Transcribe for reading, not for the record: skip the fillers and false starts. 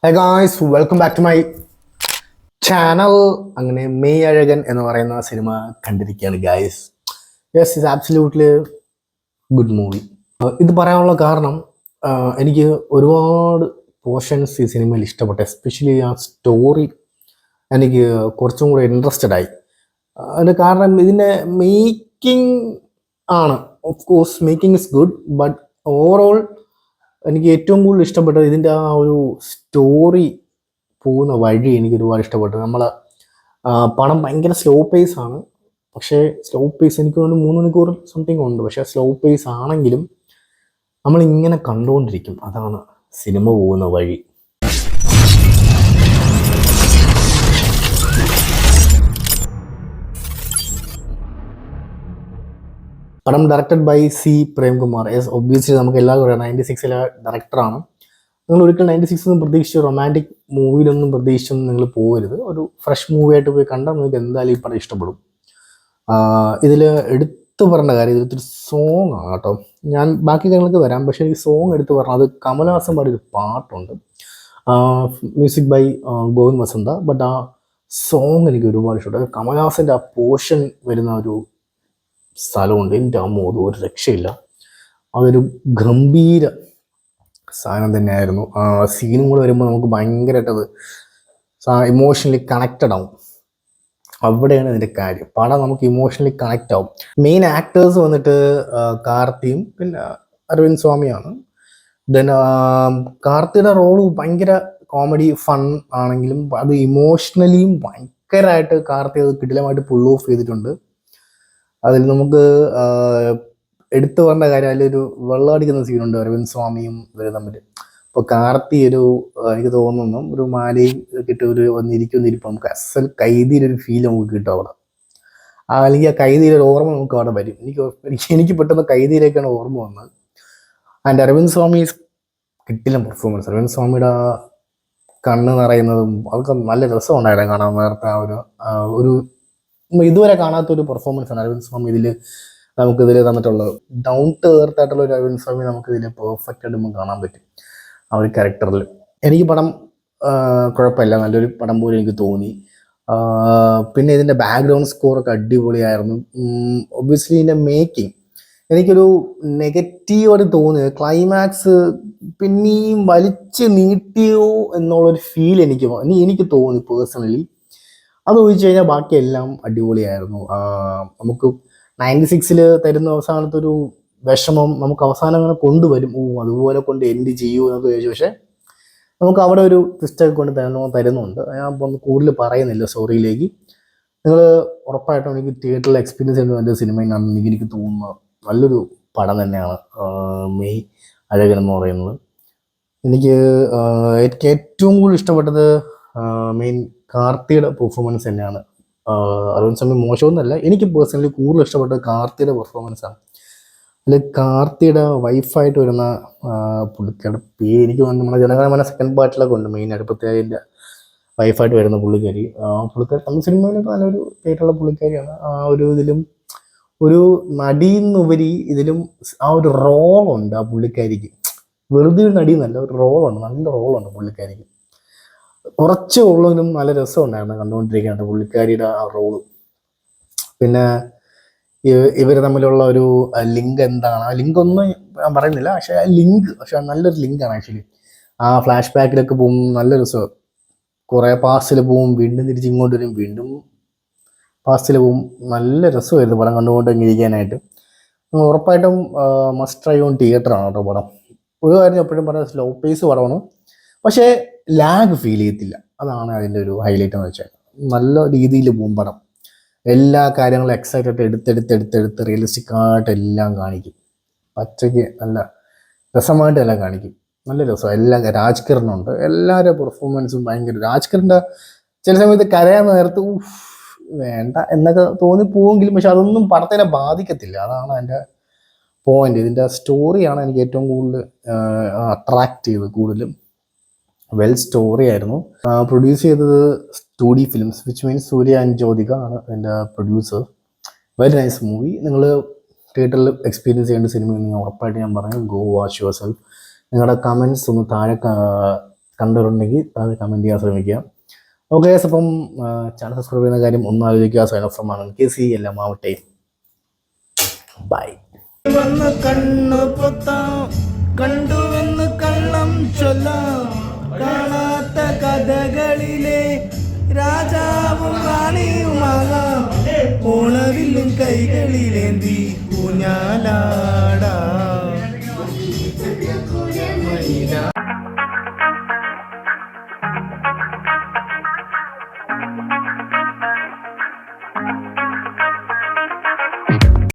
High guys, welcome back to my channel. അങ്ങനെ Meiyazhagan എന്ന് പറയുന്ന സിനിമ കണ്ടിരിക്കുകയാണ് guys. Yes, it's absolutely good movie. ഇത് പറയാനുള്ള കാരണം എനിക്ക് ഒരുപാട് പോർഷൻസ് ഈ സിനിമയിൽ ഇഷ്ടപ്പെട്ടു. എസ്പെഷ്യലി ആ സ്റ്റോറി എനിക്ക് കുറച്ചും കൂടെ ഇൻട്രസ്റ്റഡ് ആയി. അതിന് കാരണം ഇതിൻ്റെ മേക്കിംഗ് ആണ്. Of course making is good, but overall എനിക്ക് ഏറ്റവും കൂടുതൽ ഇഷ്ടപ്പെട്ടത് ഇതിൻ്റെ ആ ഒരു സ്റ്റോറി പോകുന്ന വഴി എനിക്ക് ഒരുപാട് ഇഷ്ടപ്പെട്ടു. പടം ഭയങ്കര സ്ലോ പേസ് ആണ്. പക്ഷേ സ്ലോ പേസ് എനിക്ക് തോന്നുന്നു 3 മണിക്കൂർ സംതിങ് ഉണ്ട്. പക്ഷേ സ്ലോ പേസ് ആണെങ്കിലും നമ്മളിങ്ങനെ കണ്ടുകൊണ്ടിരിക്കും. അതാണ് സിനിമ പോകുന്ന വഴി. പടം directed by C Premkumar. Yes, obviously നമുക്ക് എല്ലാവരും അറിയാം 96-ലെ ഡയറക്ടറാണ്. നിങ്ങൾ ഒരിക്കലും 96 പ്രതീക്ഷിച്ച് റൊമാൻറ്റിക് മൂവിയിലൊന്നും പ്രതീക്ഷിച്ചൊന്നും നിങ്ങൾ പോകരുത്. ഒരു ഫ്രഷ് മൂവി ആയിട്ട് പോയി കണ്ടാൽ നിങ്ങൾക്ക് എന്തായാലും ഈ പടം ഇഷ്ടപ്പെടും. ഇതിൽ എടുത്തു പറയേണ്ട കാര്യം ഇതിലൊരു സോങ് ആണ് കേട്ടോ. ഞാൻ ബാക്കി കാര്യങ്ങൾക്ക് വരാം, പക്ഷേ ഈ സോങ് എടുത്തു പറഞ്ഞാൽ അത് കമൽഹാസൻ പാടിയൊരു പാട്ടുണ്ട്. Music by Govind Vasantha. But ആ സോങ് എനിക്ക് ഒരുപാട് ഇഷ്ടപ്പെട്ടു. കമൽഹാസൻ്റെ ആ പോർഷൻ വരുന്ന ഒരു സ്ഥലമുണ്ട്, എൻ്റെ അമ്മ അത് ഒരു രക്ഷയില്ല. അതൊരു ഗംഭീര സാധനം തന്നെയായിരുന്നു. സീനും കൂടെ വരുമ്പോൾ നമുക്ക് ഭയങ്കരമായിട്ടത് ഇമോഷണലി കണക്റ്റഡ് ആവും. അവിടെയാണ് ഇതിൻ്റെ കാര്യം. പടം നമുക്ക് ഇമോഷണലി കണക്റ്റ് ആവും. മെയിൻ ആക്ടേഴ്സ് വന്നിട്ട് കാർത്തിയും പിന്നെ അരവിന്ദ് സ്വാമിയാണ്. ദെൻ കാർത്തിയുടെ റോള് ഭയങ്കര കോമഡി ഫൺ ആണെങ്കിലും അത് ഇമോഷണലിയും ഭയങ്കരമായിട്ട് കാർത്തി അത് കിടിലമായിട്ട് പുൾ ഓഫ് ചെയ്തിട്ടുണ്ട്. അതിൽ നമുക്ക് എടുത്തു പറഞ്ഞ കാര്യം, അതിലൊരു വെള്ളമടിക്കുന്ന സീനുണ്ട് അരവിന്ദ് സ്വാമിയും ഇവർ തമ്മിൽ. അപ്പോൾ കാർത്തി എനിക്ക് തോന്നുന്നു ഒരു മാലയും കിട്ടി വന്നിരിക്കും. നമുക്ക് അസൽ കൈദിയിലൊരു ഫീൽ നമുക്ക് കിട്ടും അവിടെ. അല്ലെങ്കിൽ ആ കൈദിയിലൊരു ഓർമ്മ നമുക്ക് അവിടെ വരും. എനിക്ക് പെട്ടെന്ന് കൈദിയിലേക്കാണ് ഓർമ്മ വന്നത്. ആൻഡ് അരവിന്ദ് സ്വാമി കിട്ടില്ല പെർഫോമൻസ്. അരവിന്ദ് സ്വാമിയുടെ കണ്ണ് നിറയുന്നതും അതൊക്കെ നല്ല രസമുണ്ടായിരുന്നു കാണാൻ. നേരത്തെ ഒരു ഇതുവരെ കാണാത്തൊരു പെർഫോമൻസ് ആണ് അരവിന്ദ് സ്വാമി നമുക്കിതിൽ തന്നിട്ടുള്ളത്. ഡൗൺ ടു എർത്ത് ആയിട്ടുള്ള ഒരു അരവിന്ദ് സ്വാമി നമുക്കിതിൽ പെർഫെക്റ്റ് ആയിട്ട് നമുക്ക് കാണാൻ പറ്റും ആ ഒരു ക്യാരക്ടറിൽ. എനിക്ക് പടം കുഴപ്പമില്ല, നല്ലൊരു പടം പോലെ എനിക്ക് തോന്നി. പിന്നെ ഇതിൻ്റെ ബാക്ക്ഗ്രൗണ്ട് സ്കോറൊക്കെ അടിപൊളിയായിരുന്നു. ഒബ്വിയസ്ലി ഇതിൻ്റെ മേക്കിംഗ് എനിക്കൊരു നെഗറ്റീവായിട്ട് തോന്നിയത് ക്ലൈമാക്സ് പിന്നെയും വലിച്ച് നീട്ടിയോ എന്നുള്ളൊരു ഫീൽ എനിക്ക് തോന്നി പേഴ്സണലി. അത് ചോദിച്ചു കഴിഞ്ഞാൽ ബാക്കിയെല്ലാം അടിപൊളിയായിരുന്നു. നമുക്ക് 96-ൽ തരുന്ന അവസാനത്തൊരു വിഷമം നമുക്ക് അവസാനം അങ്ങനെ കൊണ്ടുവരും. അതുപോലെ കൊണ്ട് എൻഡ് ചെയ്യൂ എന്നൊക്കെ ചോദിച്ചു. പക്ഷേ നമുക്ക് അവിടെ ഒരു ട്വിസ്റ്റൊക്കെ കൊണ്ട് തരുന്നുണ്ട്. ഞാൻ ഒന്ന് കൂടുതൽ പറയുന്നില്ല സ്റ്റോറിയിലേക്ക്. നിങ്ങൾ ഉറപ്പായിട്ടും എനിക്ക് തിയേറ്ററിൽ എക്സ്പീരിയൻസ് ചെയ്യുന്ന എൻ്റെ സിനിമയാണെന്ന് എനിക്ക് തോന്നുന്നത് നല്ലൊരു പടം തന്നെയാണ് മെയ് അഴകൻ എന്ന് പറയുന്നത്. എനിക്ക് ഏറ്റവും കൂടുതൽ ഇഷ്ടപ്പെട്ടത് മെയിൻ കാർത്തിയുടെ പെർഫോമൻസ് തന്നെയാണ്. അരവിന്ദ് സ്വാമി മോശമൊന്നുമല്ല, എനിക്ക് പേഴ്സണലി കൂടുതൽ ഇഷ്ടപ്പെട്ടത് കാർത്തിയുടെ പെർഫോമൻസാണ്. അതിൽ കാർത്തിയുടെ വൈഫായിട്ട് വരുന്ന പുള്ളിക്കാരുടെ പേര് എനിക്ക് നമ്മുടെ ജനഗണമന സെക്കൻഡ് പാർട്ടിലൊക്കെ ഉണ്ട്. മെയിനായിട്ട് പ്രത്യേകൻ്റെ വൈഫായിട്ട് വരുന്ന പുള്ളിക്കാരി തമിഴ് സിനിമയിലൊക്കെ നല്ലൊരു പേരുള്ള പുള്ളിക്കാരിയാണ്. ആ ഒരു ഇതിലും ഒരു നടിയെന്നുപരി ഇതിലും ആ ഒരു റോളുണ്ട് ആ പുള്ളിക്കാരിക്ക്. വെറുതെ ഒരു നടിയെന്നല്ല, ഒരു റോളുണ്ട്, നല്ല റോളുണ്ട് പുള്ളിക്കാരിക്ക്. കുറച്ച് ഉള്ളതിനും നല്ല രസമുണ്ടായിരുന്നു കണ്ടുകൊണ്ടിരിക്കാനായിട്ട് പുള്ളിക്കാരിയുടെ ആ റോള്. പിന്നെ ഇവർ തമ്മിലുള്ള ഒരു ലിങ്ക് എന്താണ്, ആ ലിങ്ക് ഒന്നും ഞാൻ പറയുന്നില്ല, പക്ഷെ നല്ലൊരു ലിങ്കാണ് ആക്ച്വലി. ആ ഫ്ലാഷ് ബാക്കിലൊക്കെ പോകും, നല്ല രസം. കുറേ പാസ്റ്റിൽ പോവും, വീണ്ടും തിരിച്ച് ഇങ്ങോട്ട് വരും, വീണ്ടും പാസ്റ്റിൽ പോവും. നല്ല രസമായിരുന്നു പടം കണ്ടുകൊണ്ടിരിക്കാനായിട്ട്. ഉറപ്പായിട്ടും മസ്റ്റ് ട്രൈ ഓൺ തിയേറ്ററാണ് കേട്ടോ പടം. ഒരു കാര്യം എപ്പോഴും പറയാം, സ്ലോ പേസ് പടമാണ്, പക്ഷേ ലാഗ് ഫീൽ ചെയ്യത്തില്ല. അതാണ് അതിൻ്റെ ഒരു ഹൈലൈറ്റ് എന്ന് വെച്ചാൽ. നല്ല രീതിയിൽ പോകും പടം. എല്ലാ കാര്യങ്ങളും എക്സൈറ്റായിട്ട് എടുത്തെടുത്ത് റിയലിസ്റ്റിക് ആയിട്ട് എല്ലാം കാണിക്കും. പച്ചയ്ക്ക് നല്ല രസമായിട്ട് എല്ലാം കാണിക്കും. നല്ല രസം. എല്ലാം രാജ്കിരണുണ്ട്, എല്ലാവരുടെ പെർഫോമൻസും ഭയങ്കര. രാജ്കിറിൻ്റെ ചില സമയത്ത് കരയാൻ നേരത്ത് വേണ്ട എന്നൊക്കെ തോന്നിപ്പോവെങ്കിലും പക്ഷെ അതൊന്നും പടത്തിനെ ബാധിക്കത്തില്ല. അതാണ് എൻ്റെ പോയിന്റ്. ഇതിൻ്റെ സ്റ്റോറിയാണ് എനിക്ക് ഏറ്റവും കൂടുതൽ അട്രാക്റ്റ് ചെയ്തത്. കൂടുതലും വെൽ സ്റ്റോറി ആയിരുന്നു. പ്രൊഡ്യൂസ് ചെയ്തത് 2D films, which means Surya and Jyothika ആണ് എൻ്റെ പ്രൊഡ്യൂസർ. Very nice movie. നിങ്ങൾ തിയേറ്ററിൽ എക്സ്പീരിയൻസ് ചെയ്യേണ്ട സിനിമ നിങ്ങൾ ഉറപ്പായിട്ട് ഞാൻ പറയും, ഗോ വാച്ച് യുവർ സെൽഫ്. നിങ്ങളുടെ കമൻസ് ഒന്ന് താഴെ കണ്ടിട്ടുണ്ടെങ്കിൽ അത് കമൻറ്റ് ചെയ്യാൻ ശ്രമിക്കുക. ഓക്കെ, അപ്പം ചാനൽ സബ്സ്ക്രൈബ് ചെയ്യുന്ന കാര്യം ഒന്ന് ആലോചിക്കുക. സൈൻ ഓഫ് ഫ്രം KC എല്ലാം ആവട്ടെ. ബൈ. വന്ന് കണ്ണു പൊത്താം, കണ്ടുവെന്ന് കള്ളം ചൊല്ലാം, കാണാത്ത കഥകളിലെ രാജാവും റാണിയുമാകാം, ഓണവില്ലും കൈകളിലേന്തി ഊഞ്ഞാലാടാം.